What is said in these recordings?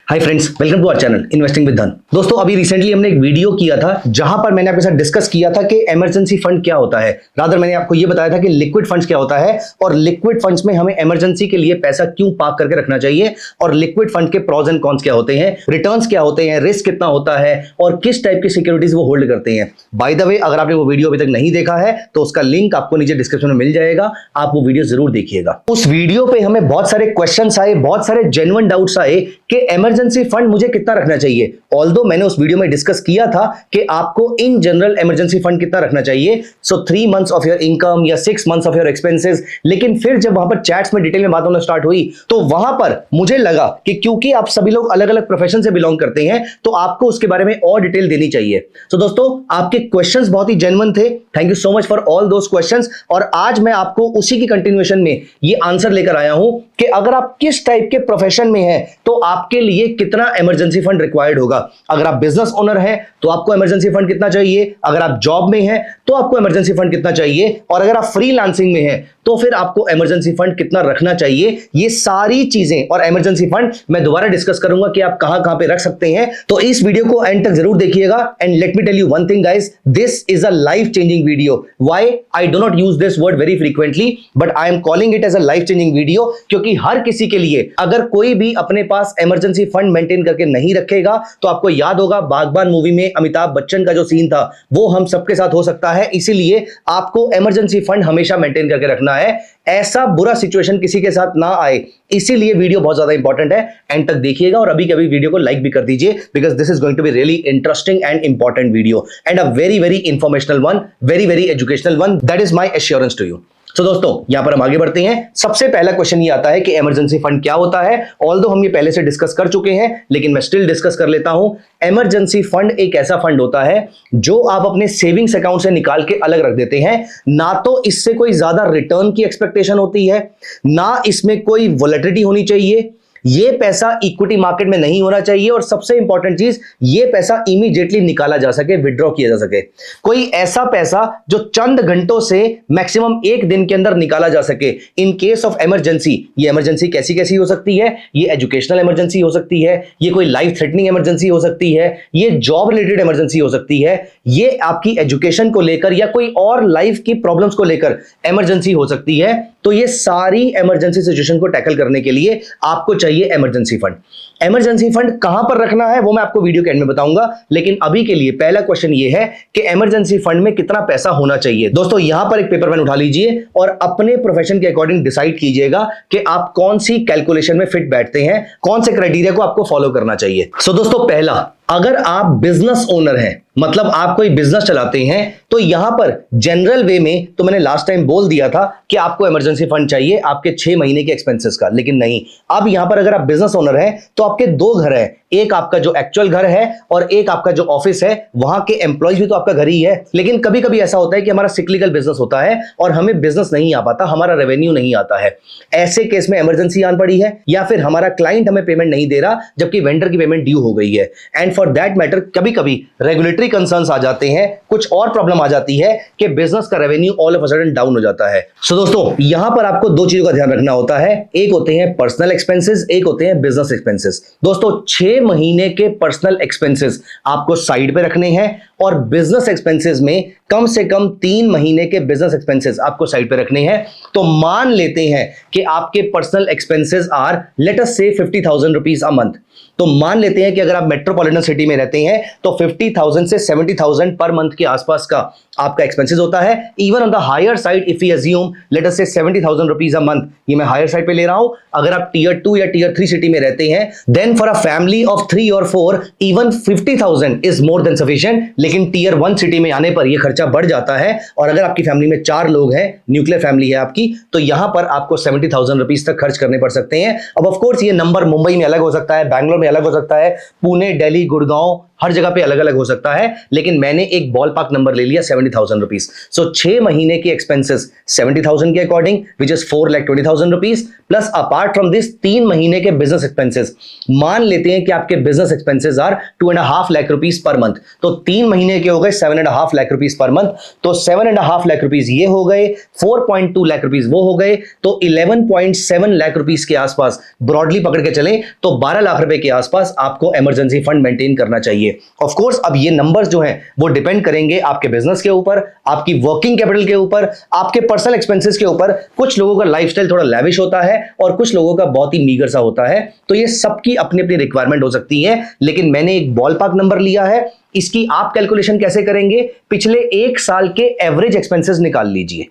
Hi friends, welcome to our channel investing with Dhan. दोस्तों, अभी recently हमने एक वीडियो किया था जहां पर मैंने आपके साथ डिस्कस किया था कि इमरजेंसी फंड क्या होता है। रादर मैंने आपको ये बताया था कि लिक्विड फंड्स क्या होता है और लिक्विड फंड्स में हमें इमरजेंसी के लिए पैसा क्यों पार्क करके रखना चाहिए और लिक्विड फंड के प्रॉज एंड कॉन्स क्या होते हैं, रिटर्न्स क्या होते हैं, रिस्क कितना होता है और किस टाइप की सिक्योरिटीज वो होल्ड करते हैं। बाय द वे, अगर आपने वो वीडियो अभी तक नहीं देखा है तो उसका लिंक आपको नीचे डिस्क्रिप्शन में मिल जाएगा, आप वो वीडियो जरूर देखिएगा। उस वीडियो पे हमें बहुत सारे क्वेश्चंस आए, बहुत सारे जेन्युइन डाउट्स आए कि इमरजेंसी फंड मुझे कितना रखना चाहिए। ऑल्दो मैंने उस वीडियो में डिस्कस किया था कि आपको इन जनरल इमरजेंसी फंड कितना रखना चाहिए, सो 3 मंथ्स ऑफ योर इनकम या 6 मंथ्स ऑफ योर एक्सपेंसेस। लेकिन फिर जब वहां पर चैट्स में डिटेल में बात होना स्टार्ट हुई तो वहां पर मुझे लगा कि क्योंकि आप सभी लोग अलग अलग प्रोफेशन से बिलोंग करते हैं तो आपको उसके बारे में और डिटेल देनी चाहिए। तो दोस्तों, आपके क्वेश्चंस बहुत ही जेन्युइन थे। Thank you so much for all those questions. और आज मैं आपको उसी की कंटिन्यूएशन में ये आंसर लेकर आया हूं कि अगर आप किस टाइप के प्रोफेशन में हैं तो आपके लिए कितना इमरजेंसी फंड रिक्वायर्ड होगा। अगर आप बिजनेस ओनर हैं तो आपको इमरजेंसी फंड कितना चाहिए, अगर आप जॉब में हैं तो आपको इमरजेंसी फंड कितना चाहिए, और अगर आप फ्रीलांसिंग में हैं तो फिर आपको इमरजेंसी फंड कितना रखना चाहिए। ये सारी चीजें और इमरजेंसी फंड मैं दोबारा डिस्कस करूंगा कि आप कहां कहां पे रख सकते हैं। तो इस वीडियो को एंड तक जरूर देखिएगा। And let me tell you one thing guys, this is a life changing video. Why I do not use this word very frequently, but I am calling it as a life changing video, क्योंकि हर किसी के लिए अगर कोई भी अपने पास emergency fund maintain करके नहीं रखेगा तो आपको याद होगा बागबान मूवी में अमिताभ बच्चन का जो सीन था वो हम सबके साथ हो सकता है। इसीलिए आपको इमरजेंसी फंड हमेशा मेंटेन करके रखना है, ऐसा बुरा सिचुएशन किसी के साथ ना आए। इसीलिए वीडियो बहुत ज्यादा इंपॉर्टेंट है, एंड तक देखिएगा और अभी कभी वीडियो को लाइक भी कर दीजिए, because this is going to be really interesting and important video and a very very informational one, very very educational one. That is my assurance to you. तो दोस्तों, यहां पर हम आगे बढ़ते हैं। सबसे पहला क्वेश्चन ये आता है कि इमरजेंसी फंड क्या होता है। ऑल्दो हम ये पहले से डिस्कस कर चुके हैं, लेकिन मैं स्टिल डिस्कस कर लेता हूं। इमरजेंसी फंड एक ऐसा फंड होता है जो आप अपने सेविंग्स अकाउंट से निकाल के अलग रख देते हैं। ना तो इससे कोई ज्यादा रिटर्न की एक्सपेक्टेशन होती है, ना इसमें कोई वोलेटिलिटी होनी चाहिए, ये पैसा इक्विटी मार्केट में नहीं होना चाहिए, और सबसे इंपॉर्टेंट चीज, ये पैसा इमीडिएटली निकाला जा सके, विड्रॉ किया जा सके। कोई ऐसा पैसा जो चंद घंटों से मैक्सिमम 1 दिन के अंदर निकाला जा सके इन केस ऑफ इमरजेंसी। ये इमरजेंसी कैसी कैसी हो सकती है? ये एजुकेशनल इमरजेंसी हो सकती है, ये कोई लाइफ थ्रेटनिंग इमरजेंसी हो सकती है, ये जॉब रिलेटेड इमरजेंसी हो सकती है, ये आपकी एजुकेशन को लेकर या कोई और लाइफ की प्रॉब्लम्स को लेकर इमरजेंसी हो सकती है। तो ये सारी इमरजेंसी सिचुएशन को टैकल करने के लिए आपको चाहिए इमरजेंसी फंड। इमरजेंसी फंड कहां पर रखना है वो मैं आपको वीडियो के एंड में बताऊंगा, लेकिन अभी के लिए पहला क्वेश्चन ये है कि इमरजेंसी फंड में कितना पैसा होना चाहिए। दोस्तों, यहां पर एक पेपर पेन उठा लीजिए और अपने प्रोफेशन के अकॉर्डिंग डिसाइड कीजिएगा कि आप कौन सी कैलकुलेशन में फिट बैठते हैं, कौन से क्राइटेरिया को आपको फॉलो करना चाहिए। सो दोस्तों, पहला, अगर आप बिजनेस ओनर हैं, मतलब आप कोई बिजनेस चलाते हैं, तो यहां पर जनरल वे में तो मैंने लास्ट टाइम बोल दिया था कि आपको इमरजेंसी फंड चाहिए आपके 6 महीने के एक्सपेंसेस का, लेकिन नहीं। अब यहां पर अगर आप बिजनेस ओनर हैं तो आपके 2 घर हैं, एक आपका जो एक्चुअल घर है और एक आपका जो ऑफिस है, वहां के एम्प्लॉयज भी तो आपका घर ही है। लेकिन कभी कभी ऐसा होता है कि हमारा सिक्लिकल बिजनेस होता है और हमें बिजनेस नहीं आ पाता, हमारा रेवेन्यू नहीं आता है। ऐसे केस में इमरजेंसी आन पड़ी है, या फिर हमारा क्लाइंट हमें पेमेंट नहीं दे रहा जबकि वेंडर की पेमेंट ड्यू हो गई है। एंड फॉर दैट मैटर कभी कभी रेगुलेटरी कंसर्न्स आ जाते हैं, कुछ और प्रॉब्लम आ जाती है कि बिजनेस का revenue all of a sudden down हो जाता है। सो दोस्तों, यहां पर आपको 2 चीजों का ध्यान रखना होता है, एक होते हैं पर्सनल एक्सपेंसेस, एक होते हैं बिजनेस एक्सपेंसेस। दोस्तों, 6 महीने के पर्सनल एक्सपेंसेस आपको साइड पे रखने हैं और बिजनेस एक्सपेंसेस में कम से कम 3 महीने के बिजनेस एक्सपेंसेस आपको साइड पे रखने हैं। तो मान लेते हैं कि आपके personal expenses are let us say 50,000 rupees a month. तो मान लेते हैं कि अगर आप मेट्रोपॉलिटन सिटी में रहते हैं तो 50,000 से 70,000 पर मंथ के आसपास का आपका एक्सपेंसेस होता है। Even on the higher side, if you assume let us say 70,000 rupees a month, ये मैं हायर साइड पे ले रहा हूं। अगर आप टियर 2 या टियर 3 सिटी में रहते हैं, then for a family of 3 और 4 even 50,000 is more than sufficient. लेकिन टियर 1 सिटी में आने पर यह खर्चा बढ़ जाता है, और अगर आपकी फैमिली में 4 लोग हैं, न्यूक्लियर फैमिली है आपकी, तो यहां पर आपको 70,000 रुपीज तक खर्च करने पड़ सकते हैं। अब ऑफ कोर्स ये नंबर मुंबई में अलग हो सकता है, बैंगलोर में अलग हो सकता है, पुणे, दिल्ली, गुड़गांव, हर जगह पे अलग अलग हो सकता है, लेकिन मैंने एक बॉल पार्क नंबर ले लिया 70,000 रुपीज। सो 6 महीने के एक्सपेंसेस 70,000 के according, which is 4,20,000 rupees, plus apart from this 3 महीने के बिजनेस एक्सपेंसेस। मान लेते हैं कि आपके business expenses are 2.5 lakh rupees per month. तो 3 महीने के हो गए 7.5 लाख रुपीस पर मंथ। तो 7.5 लाख रुपीस ये हो गए, 4.2 लाख रुपीस वो हो गए, तो 11.7 लाख रुपीस के आसपास ब्रॉडली पकड़ के चलें तो 12 लाख रुपए के आसपास आपको इमरजेंसी फंड मेंटेन करना चाहिए। ऑफ कोर्स अब ये नंबर्स जो हैं वो डिपेंड करेंगे आपके बिजनेस के ऊपर, आपकी वर्किंग कैपिटल के ऊपर, आपके पर्सनल एक्सपेंसेस के ऊपर। कुछ लोगों का लाइफस्टाइल थोड़ा लैविश होता है और कुछ लोगों का बहुत ही मीगर सा होता है, तो ये सबकी अपनी अपनी रिक्वायरमेंट हो सकती है। लेकिन मैंने एक बॉल पार्क नंबर लिया है, इसकी आप कैलकुलेशन कैसे करेंगे? पिछले 1 साल के एवरेज एक्सपेंसेस निकाल लीजिए।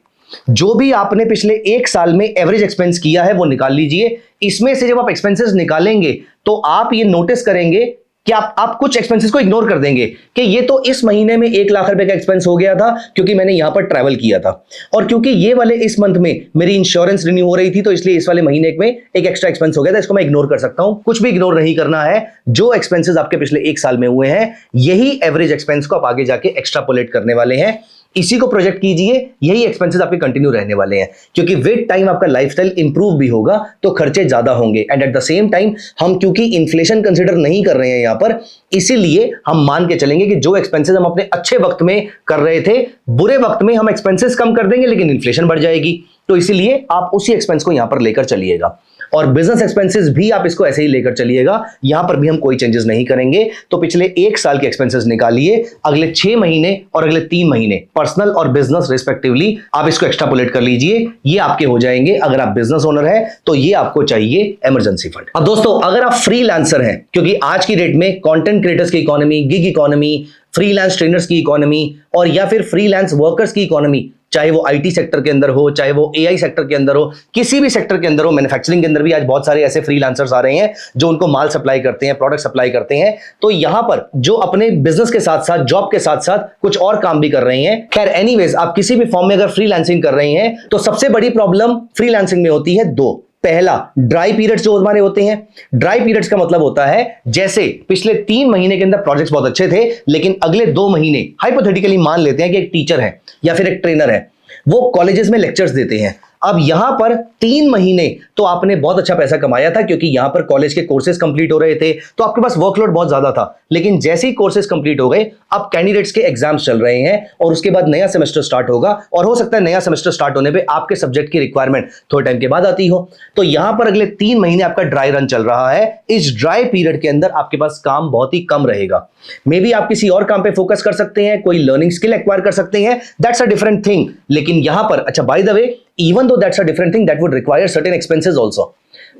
जो भी आपने पिछले 1 साल में एवरेज एक्सपेंस किया है वो निकाल लीजिए। इसमें से जब आप एक्सपेंसेस निकालेंगे तो आप ये नोटिस करेंगे कि आप कुछ एक्सपेंसेस को इग्नोर कर देंगे कि ये तो इस महीने में 1 लाख रुपए का एक्सपेंस हो गया था क्योंकि मैंने यहां पर ट्रैवल किया था, और क्योंकि ये वाले इस मंथ में मेरी इंश्योरेंस रिन्यू हो रही थी तो इसलिए इस वाले महीने में एक एक्स्ट्रा एक्सपेंस हो गया था, इसको मैं इग्नोर कर सकता हूं। कुछ भी इग्नोर नहीं करना है। जो एक्सपेंसेस आपके पिछले 1 साल में हुए हैं यही एवरेज एक्सपेंस को आप आगे जाके एक्स्ट्रापोलेट करने वाले हैं। इसी को प्रोजेक्ट कीजिए, यही एक्सपेंसेस आपके कंटिन्यू रहने वाले हैं, क्योंकि विद टाइम आपका लाइफस्टाइल इंप्रूव भी होगा तो खर्चे ज्यादा होंगे। And at the same time हम क्योंकि इन्फ्लेशन कंसीडर नहीं कर रहे हैं यहां पर, इसीलिए हम मान के चलेंगे कि जो एक्सपेंसेस हम अपने अच्छे वक्त में कर रहे थे, बुरे वक्त में हम एक्सपेंसेस कम कर देंगे लेकिन इन्फ्लेशन बढ़ जाएगी। तो इसीलिए आप उसी एक्सपेंस को यहां पर लेकर चलिएगा। और बिजनेस एक्सपेंसेस भी आप इसको ऐसे ही लेकर चलिएगा, यहां पर भी हम कोई चेंजेस नहीं करेंगे। तो पिछले 1 साल के एक्सपेंसेस निकालिए, अगले 6 महीने और अगले 3 महीने पर्सनल और बिजनेस रिस्पेक्टिवली आप इसको एक्स्ट्रापोलेट कर लीजिए, ये आपके हो जाएंगे। अगर आप बिजनेस ओनर है तो ये आपको चाहिए इमरजेंसी फंड। अब दोस्तों अगर आप फ्रीलांसर हैं, क्योंकि आज की डेट में कंटेंट क्रिएटर्स की economy, gig economy, freelance trainers की इकोनॉमी और या फिर फ्रीलांस वर्कर्स की इकोनॉमी, चाहे वो आईटी सेक्टर के अंदर हो, चाहे वो एआई सेक्टर के अंदर हो, किसी भी सेक्टर के अंदर हो, मैन्युफैक्चरिंग के अंदर भी आज बहुत सारे ऐसे फ्रीलांसर्स आ रहे हैं जो उनको माल सप्लाई करते हैं, प्रोडक्ट सप्लाई करते हैं। तो यहां पर जो अपने बिजनेस के साथ साथ, जॉब के साथ साथ कुछ और काम भी कर रहे हैं। खैर एनीवेज, आप किसी भी फॉर्म में अगर फ्रीलांसिंग कर रहे हैं तो सबसे बड़ी प्रॉब्लम फ्रीलांसिंग में होती है 2। पहला, ड्राई पीरियड्स जो हमारे होते हैं। ड्राई पीरियड्स का मतलब होता है जैसे पिछले 3 महीने के अंदर प्रोजेक्ट्स बहुत अच्छे थे लेकिन अगले 2 महीने हाइपोथेटिकली मान लेते हैं कि एक टीचर है या फिर एक ट्रेनर है, वो कॉलेजेस में लेक्चर्स देते हैं। अब यहां पर 3 महीने तो आपने बहुत अच्छा पैसा कमाया था क्योंकि यहां पर कॉलेज के कोर्सेज कंप्लीट हो रहे थे तो आपके पास वर्कलोड बहुत ज्यादा था। लेकिन जैसे ही कोर्सेज कंप्लीट हो गए, अब कैंडिडेट्स के एग्जाम्स चल रहे हैं और उसके बाद नया सेमेस्टर स्टार्ट होगा, और हो सकता है नया सेमेस्टर स्टार्ट होने पे आपके सब्जेक्ट की रिक्वायरमेंट थोड़े टाइम के बाद आती हो। तो यहां पर अगले 3 महीने आपका ड्राई रन चल रहा है। इस ड्राई पीरियड के अंदर आपके पास काम बहुत ही कम रहेगा। मे बी आप किसी और काम पे फोकस कर सकते हैं, कोई लर्निंग स्किल एक्वायर कर सकते हैं, दैट्स अ डिफरेंट थिंग। लेकिन यहां पर, अच्छा by the way, even though that's a different thing, that would require certain expenses also,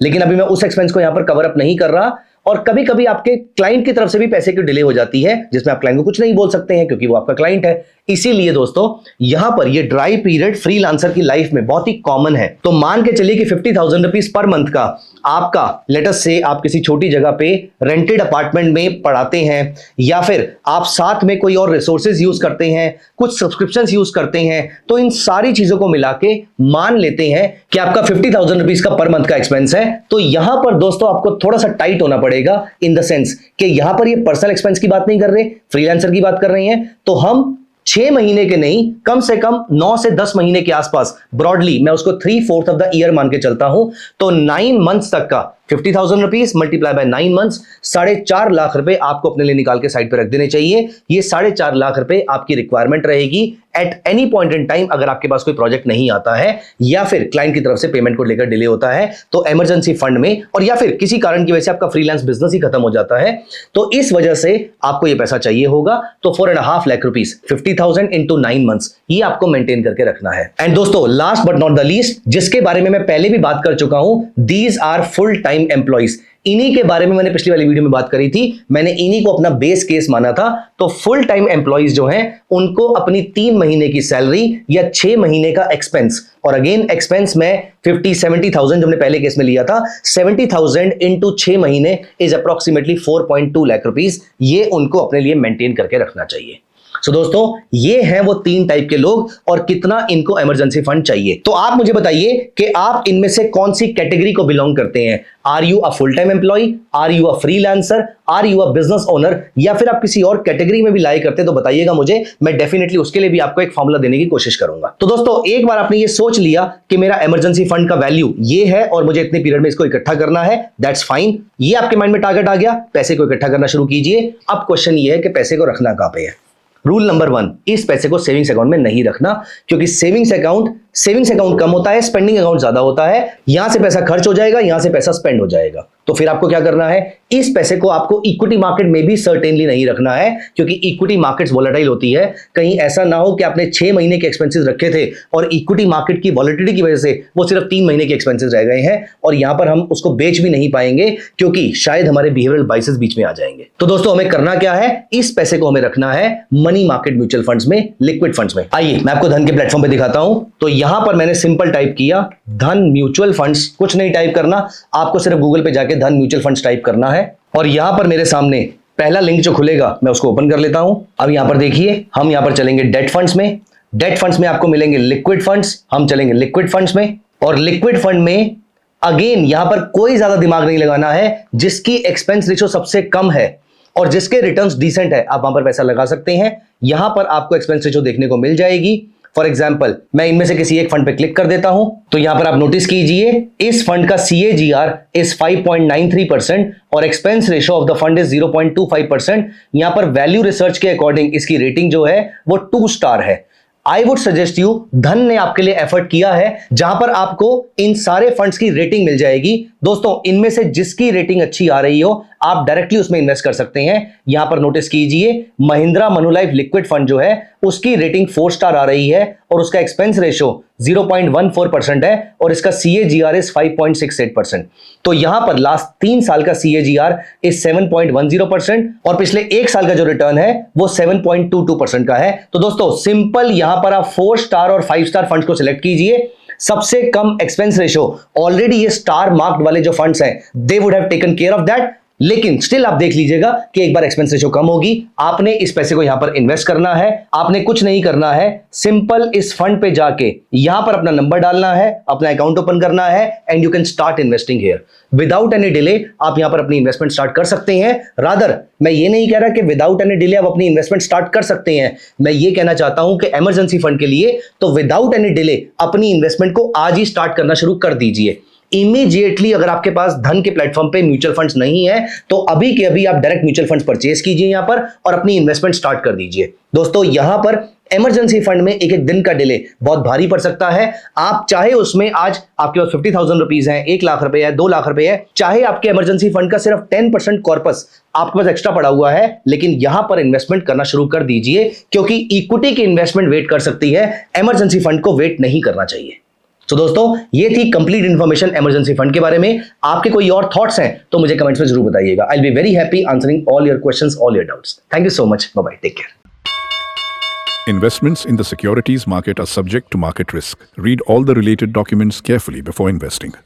लेकिन अभी मैं उस एक्सपेंस को यहां पर कवर अप नहीं कर रहा। और कभी कभी आपके क्लाइंट की तरफ से भी पैसे की डिले हो जाती है जिसमें आप क्लाइंट को कुछ नहीं बोल सकते हैं क्योंकि वो आपका क्लाइंट है। इसीलिए दोस्तों यहां पर ये ड्राई पीरियड फ्रीलांसर की लाइफ में बहुत ही कॉमन है। तो मान के चलिए कि 50,000 रुपीज पर मंथ का आपका, लेट अस से आप किसी छोटी जगह पे रेंटेड अपार्टमेंट में पढ़ाते हैं या फिर आप साथ में कोई और रिसोर्सेज यूज करते हैं, कुछ सब्सक्रिप्शंस यूज करते हैं, तो इन सारी चीजों को मिला के मान लेते हैं कि आपका 50,000 रुपीज का पर मंथ का एक्सपेंस है। तो यहां पर दोस्तों आपको थोड़ा सा टाइट होना पड़ेगा, इन द सेंस कि यहां पर ये पर्सनल एक्सपेंस की बात नहीं कर रहे, फ्रीलांसर की बात कर रहे हैं। तो हम 6 महीने के नहीं, कम से कम 9 से 10 महीने के आसपास, ब्रॉडली मैं उसको 3/4 ऑफ द ईयर मान के चलता हूं, तो 9 मंथ्स तक का 50,000 rupees multiply by 9 months, 4.5 lakh रुपए आपको अपने लिए निकाल के साइड पे रख देने चाहिए। ये 4.5 लाख रुपए आपकी रिक्वायरमेंट रहेगी at any point in time. अगर आपके पास कोई प्रोजेक्ट नहीं आता है या फिर क्लाइंट की तरफ से पेमेंट को लेकर डिले होता है तो इमरजेंसी फंड में, और या फिर किसी कारण की वजह से आपका फ्रीलांस बिजनेस ही खत्म हो जाता है, तो इस वजह से आपको ये पैसा चाहिए होगा। तो 4.5 लाख रुपीज 50,000 इंटू 9 मंथ्स, ये आपको मेंटेन करके रखना है। एंड दोस्तों last but not the least, जिसके बारे में मैं पहले भी बात कर चुका हूं, these are full time employees. इन्हीं के बारे में मैंने पिछली वाली वीडियो में बात करी थी, मैंने इन्हीं को अपना बेस केस माना था। तो फुल टाइम एम्प्लॉइज जो हैं उनको अपनी 3 महीने की सैलरी या 6 महीने का एक्सपेंस, और अगेन एक्सपेंस में 50-70,000 जो हमने पहले केस में लिया था, 70,000 इंटू 6 महीने इज अप्रोक्सीमेटली 4.2 लाख रुपीज, ये उनको अपने लिए मेंटेन करके रखना चाहिए। सो दोस्तों ये हैं वो 3 टाइप के लोग और कितना इनको इमरजेंसी फंड चाहिए। तो आप मुझे बताइए कि आप इनमें से कौन सी कैटेगरी को बिलोंग करते हैं। Are you a full time employee, are you a freelancer, are you a business owner, या फिर आप किसी और कैटेगरी में भी लाई करते हैं तो बताइएगा मुझे, मैं डेफिनेटली उसके लिए भी आपको एक फॉर्मूला देने की कोशिश करूंगा। तो दोस्तों एक बार आपने ये सोच लिया कि मेरा इमरजेंसी फंड का वैल्यू ये है और मुझे इतने पीरियड में इसको इकट्ठा करना है, दैट्स फाइन। ये आपके माइंड में टारगेट आ गया, पैसे को इकट्ठा करना शुरू कीजिए। अब क्वेश्चन ये है कि पैसे को रखना कहां पे है। रूल नंबर 1, इस पैसे को सेविंग्स अकाउंट में नहीं रखना, क्योंकि सेविंग्स अकाउंट कम होता है, स्पेंडिंग अकाउंट ज्यादा होता है। यहां से पैसा खर्च हो जाएगा, यहां से पैसा स्पेंड हो जाएगा। तो फिर आपको क्या करना है, इस पैसे को आपको इक्विटी मार्केट में भी सर्टेनली नहीं रखना है, क्योंकि इक्विटी मार्केट्स वॉलेटाइल होती है। कहीं ऐसा ना हो कि आपने 6 महीने के एक्सपेंसेस रखे थे और इक्विटी मार्केट की वॉलेटिलिटी की वजह से वो सिर्फ 3 महीने के एक्सपेंसेस रह गए हैं और यहां पर हम उसको बेच भी नहीं पाएंगे, क्योंकि शायद हमारे बिहेवियरल बाइसेस बीच में आ जाएंगे। तो दोस्तों हमें करना क्या है, इस पैसे को हमें रखना है मनी मार्केट म्यूचुअल फंड्स में, लिक्विड फंड्स में। आइए मैं आपको धन के प्लेटफॉर्म पे दिखाता हूं। तो यहां पर मैंने सिंपल टाइप किया धन म्यूचुअल फंड्स, कुछ नहीं टाइप करना, आपको सिर्फ गूगल पे जाके धन म्यूचुअल फंड्स टाइप करना है और यहां पर मेरे सामने पहला लिंक जो खुलेगा मैं उसको ओपन कर लेता हूं। अब यहां पर देखिए, हम यहां पर चलेंगे डेट फंड्स में। डेट फंड्स में आपको मिलेंगे लिक्विड फंड्स, हम चलेंगे लिक्विड फंड्स में। और लिक्विड फंड में अगेन यहां पर कोई ज्यादा दिमाग नहीं लगाना है, जिसकी एक्सपेंस रेशियो सबसे कम है और जिसके रिटर्न्स डिसेंट है, आप वहां पर पैसा लगा सकते हैं। यहां पर आपको एक्सपेंस रेशियो देखने को मिल जाएगी। फॉर एग्जाम्पल मैं इनमें से किसी एक फंड पे क्लिक कर देता हूं, तो यहां पर आप नोटिस कीजिए इस फंड का CAGR इज 5.93% और expense ratio of the fund is 0.25%। यहां पर वैल्यू रिसर्च के अकॉर्डिंग इसकी रेटिंग जो है वो 2 स्टार है। आई वुड सजेस्ट यू, धन ने आपके लिए एफर्ट किया है जहां पर आपको इन सारे फंड्स की रेटिंग मिल जाएगी। दोस्तों इनमें से जिसकी रेटिंग अच्छी आ रही हो आप डायरेक्टली उसमें इन्वेस्ट कर सकते हैं। यहां पर नोटिस कीजिए महिंद्रा मनुलाइफ लिक्विड फंड जो है उसकी रेटिंग 4 स्टार आ रही है और उसका एक्सपेंस रेशियो 0.14% है और इसका CAGR इज 5.68%। तो यहां पर लास्ट 3 साल का CAGR इज 7.10% और पिछले 1 साल का जो रिटर्न है वो 7.22% का है। तो दोस्तों सिंपल यहां पर आप 4 स्टार और 5 स्टार फंड्स को सिलेक्ट कीजिए। सबसे कम एक्सपेंस रेशियो, ऑलरेडी ये स्टार मार्क्ड वाले जो फंड्स हैं they would have taken care of that, लेकिन स्टिल आप देख लीजिएगा कि एक बार एक्सपेंस रेशियो कम होगी। आपने इस पैसे को यहां पर इन्वेस्ट करना है, आपने कुछ नहीं करना है, सिंपल इस फंड पे जाके यहां पर अपना नंबर डालना है, अपना अकाउंट ओपन करना है and you can start investing here without any delay. आप यहां पर अपनी इन्वेस्टमेंट स्टार्ट कर सकते हैं। रादर मैं ये नहीं कह रहा कि विदाउट एनी डिले आप अपनी इन्वेस्टमेंट स्टार्ट कर सकते हैं, मैं ये कहना चाहता हूं कि इमरजेंसी फंड के लिए तो विदाउट एनी डिले अपनी इन्वेस्टमेंट को आज ही स्टार्ट करना शुरू कर दीजिए। इमीडिएटली अगर आपके पास धन के प्लेटफॉर्म पे म्यूचुअल फंड्स नहीं है तो अभी के अभी आप डायरेक्ट म्यूचुअल फंड्स परचेज कीजिए यहां पर और अपनी इन्वेस्टमेंट स्टार्ट कर दीजिए। दोस्तों यहां पर इमरजेंसी फंड में एक एक दिन का डिले बहुत भारी पड़ सकता है। आप चाहे उसमें आज आपके पास 50,000 रुपीज है, 1 लाख रुपए है, 2 लाख रुपए है, चाहे आपके इमरजेंसी फंड का सिर्फ 10% कॉर्पस आपके पास एक्स्ट्रा पड़ा हुआ है, लेकिन यहां पर इन्वेस्टमेंट करना शुरू कर दीजिए, क्योंकि इक्विटी की इन्वेस्टमेंट वेट कर सकती है, इमरजेंसी फंड को वेट नहीं करना चाहिए। तो दोस्तों ये थी कंप्लीट इंफॉर्मेशन इमरजेंसी फंड के बारे में। आपके कोई और थॉट्स हैं तो मुझे कमेंट्स में जरूर बताइएगा। I will be very happy answering all your questions, all your doubts. Thank you so much, bye bye, take care. Investments in the securities market are subject to market risk. Read all the related documents carefully before investing.